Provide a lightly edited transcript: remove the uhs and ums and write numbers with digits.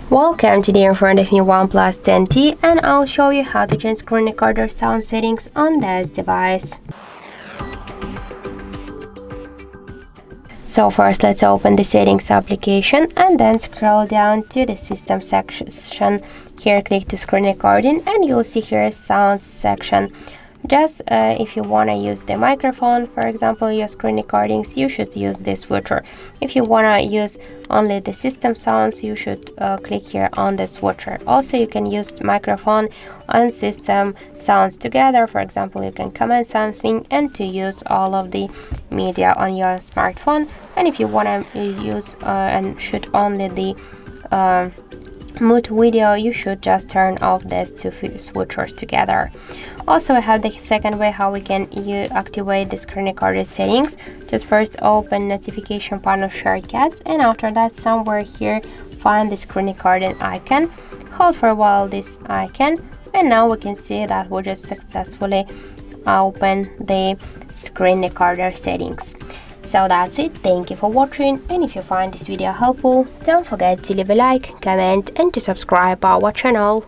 Welcome, today in front of me OnePlus 10T, and I'll show you how to change screen recorder sound settings on this device. So first let's open the settings application and then scroll down to the system section. Here click to screen recording and you'll see here sounds section. Just if you want to use the microphone, for example, your screen recordings, you should use this switcher. If you want to use only the system sounds, you should click here on the switcher. Also, you can use microphone and system sounds together. For example, you can comment something and to use all of the media on your smartphone. And if you want to use and shoot only the mute video, you should just turn off these two switchers together. Also, I have the second way how we can activate the screen recorder settings. Just first open notification panel shortcuts, and after that somewhere here find the screen recording icon. Hold for a while this icon, and now we can see that we just successfully open the screen recorder settings. So that's it. Thank you for watching, and if you find this video helpful, don't forget to leave a like, comment and to subscribe our channel.